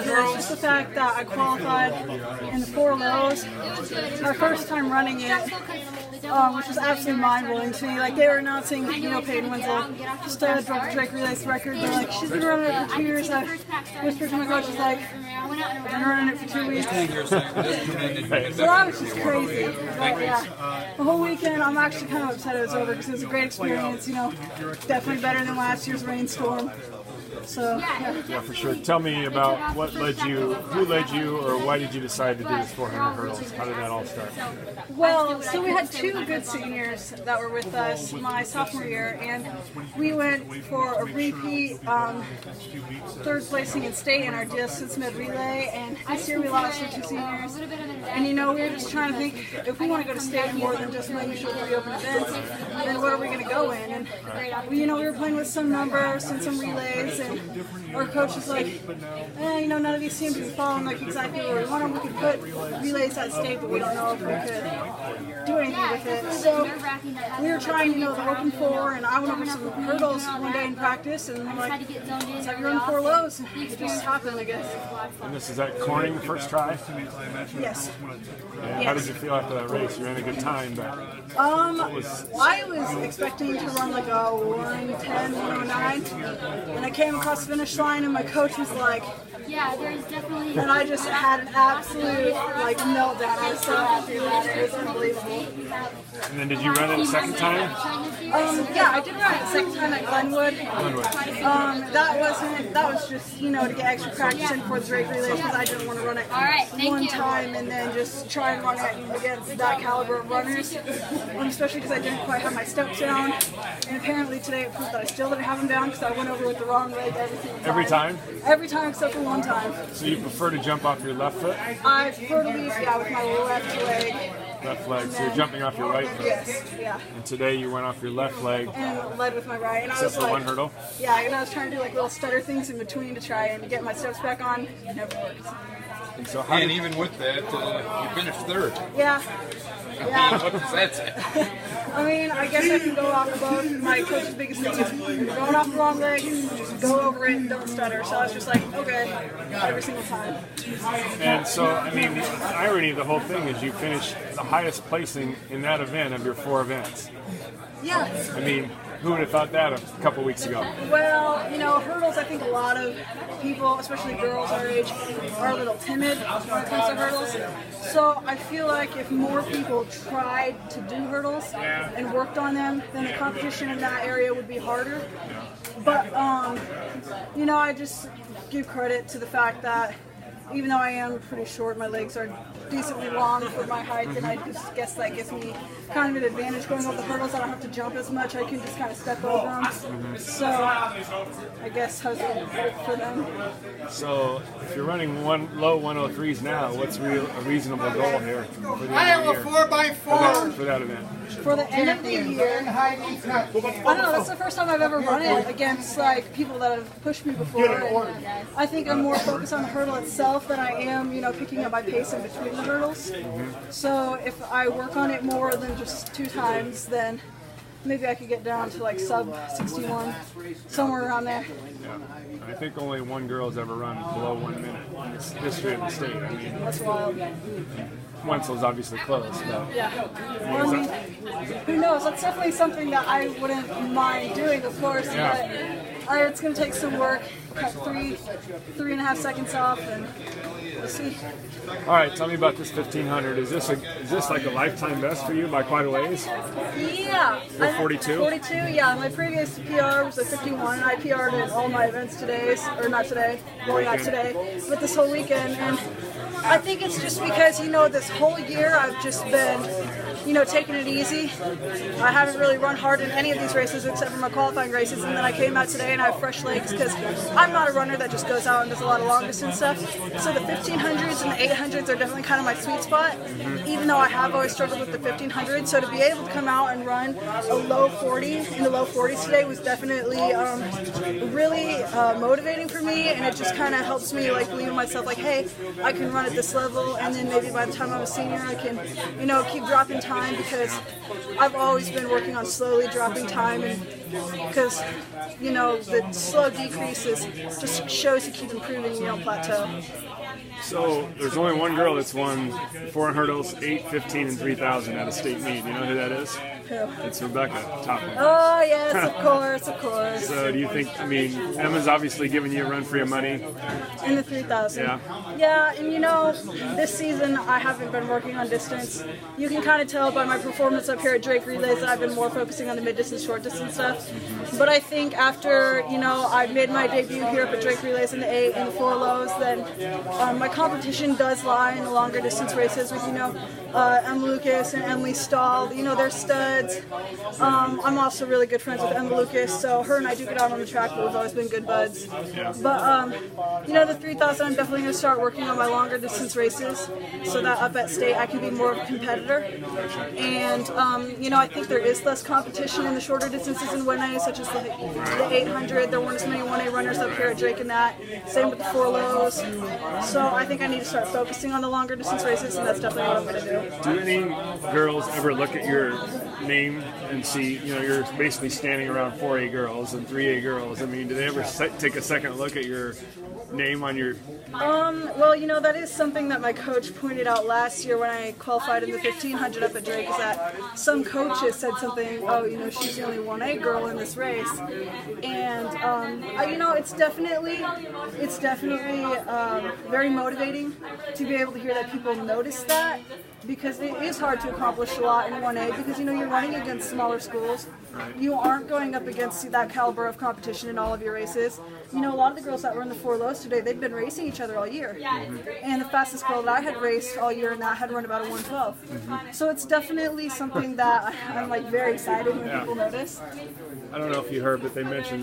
hurdles. Just the fact that I qualified in the 4 lows. My first time running it, which was absolutely mind-blowing to me. Like, they were announcing, Peyton Winslow just broke the Drake Relays record. They're like, she's been running it for 2 years. I whispered to my coach, she's like, I've been running it for 2 weeks. So that was just crazy. But yeah, the whole weekend, I'm actually kind of upset it was over because it was a great experience. Definitely better than last year's rainstorm. So, yeah, for sure. Tell me about who led you, or why did you decide to do this 400 hurdles? How did that all start? Well, so we had 2 good seniors that were with us my sophomore year, and we went for a repeat 3rd placing in state in our distance mid relay, and this year we lost our 2 seniors. And we were just trying to think, if we want to go to state more than just my usual 3 open events, then what are we going to go in? And we were playing with some numbers and some relays, and our coach was like, none of these seem to be following exactly where we want them. We could put relays at state, but we don't know if we could do anything with it. So we were trying, the open 4, and I went over some hurdles one day in practice, and I'm like, it's like you're in 4 lows. It just happened, I guess. And this is at Corning, first try? Yes. And how did you feel after that race? You ran a good time, but I was expecting to run like a 110, 109, and I came across the finish line, and my coach was like, yeah, there's definitely. And I just had an absolute meltdown. I was so happy about it. It was unbelievable. And then did you run it a second time? Yeah, I did run it a second time at Glenwood. That was just to get extra practice in for the Drake Relays because I didn't want to run it one time and then just try and run it against that caliber of runners. Especially because I didn't quite have my steps down. And apparently today it proved that I still didn't have them down because I went over with the wrong leg every single time. Every time? Every time except for one time. So you prefer to jump off your left foot? I prefer to lead, with my left leg. Left leg, so you're jumping off your right foot? Yes, yeah. And today you went off your left leg. And led with my right. And except I was for one hurdle? Yeah, and I was trying to do little stutter things in between to try and get my steps back on. It never worked. And, so even with that, you finished 3rd. Yeah. Yeah. What does that say? I guess I can go off of both. My coach's biggest thing is you're going off the wrong leg, just go over it and don't stutter. So I was just like, okay, every single time. And so, the irony of the whole thing is you finished the highest placing in that event of your 4 events. Yeah. Who would have thought that a couple weeks ago? Well, hurdles, I think a lot of people, especially girls our age, are a little timid when it comes to hurdles. So I feel like if more people tried to do hurdles and worked on them, then the competition in that area would be harder. But, I just give credit to the fact that even though I am pretty short, my legs are decently long for my height, and I just guess that gives me kind of an advantage going over the hurdles. I don't have to jump as much. I can just kind of step over them. So I guess I was going to vote for them. So if you're running low 103s now, what's a reasonable goal here for the end of the year? 4x4 for that event? For the end of the year, I don't know, that's the first time I've ever run it against people that have pushed me before. And I think I'm more focused on the hurdle itself than I am, picking up my pace in between the hurdles. So if I work on it more than just 2 times, then maybe I could get down to sub 61, somewhere around there. Yeah. I think only one girl's ever run below 1 minute in the history of the state. That's wild. Wenzel's obviously close, but yeah. Who knows? That's definitely something that I wouldn't mind doing, of course. Yeah. But it's going to take some work. Cut 3.5 seconds off, and we'll see. All right, tell me about this 1500. Is this like a lifetime best for you by quite a ways? Yeah. You're 42? 42, yeah. My previous PR was a 51, and I PR'd at all my events today, or not today, well, not today, but this whole weekend. And I think it's just because, this whole year I've just been, taking it easy. I haven't really run hard in any of these races except for my qualifying races, and then I came out today and I have fresh legs because I'm not a runner that just goes out and does a lot of long distance stuff. So the 1500s and the 800s are definitely kind of my sweet spot, even though I have always struggled with the 1500s. So to be able to come out and run a low 40 in the low 40s today was definitely really motivating for me, and it just kind of helps me believe in myself, hey, I can run at this level, and then maybe by the time I'm a senior I can keep dropping time, because I've always been working on slowly dropping time and because, you know, the slow decreases just shows you keep improving, you don't plateau. So there's only one girl that's won 400 hurdles, 8, 15, and 3,000 at a state meet. You know who that is? Who? It's Rebecca Topham. Oh, yes, of course, of course. So do you think, I mean, Emma's obviously giving you a run for your money. In the 3,000. Yeah. Yeah, and you know, this season I haven't been working on distance. You can kind of tell by my performance up here at Drake Relays that I've been more focusing on the mid-distance, short-distance stuff. But I think after, you know, I made my debut here up at Drake Relays in the 8 and the 4 lows, then my competition does lie in the longer distance races with, you know, Em Lucas and Emily Stahl. You know, they're studs. I'm also really good friends with Emma Lucas, so her and I do get out on the track, but we've always been good buds. Yeah. But, you know, the 3,000, I'm definitely going to start working on my longer distance races so that up at state I can be more of a competitor. And, you know, I think there is less competition in the shorter distances in 1A, such as the 800. There weren't as many 1A runners up here at Drake in that. Same with the 4 lows. So I think I need to start focusing on the longer distance races, and that's definitely what I'm going to do. Do any girls ever look at your name and see, you know, you're basically standing around 4A girls and 3A girls? I mean, do they ever take a second look at your name on your... Well, you know, that is something that my coach pointed out last year when I qualified in the 1500 up at Drake, is that some coaches said something, oh, you know, she's the only 1A girl in this race. And, you know, it's definitely very motivating to be able to hear that people notice that, because it is hard to accomplish a lot in 1A because, you know, you're running against smaller schools. You aren't going up against that caliber of competition in all of your races. You know, a lot of the girls that were in the 4 lows today, they've been racing each other all year. And the fastest girl that I had raced all year in that had run about a 112. So it's definitely something that I'm like very excited when people notice. I don't know if you heard, but they mentioned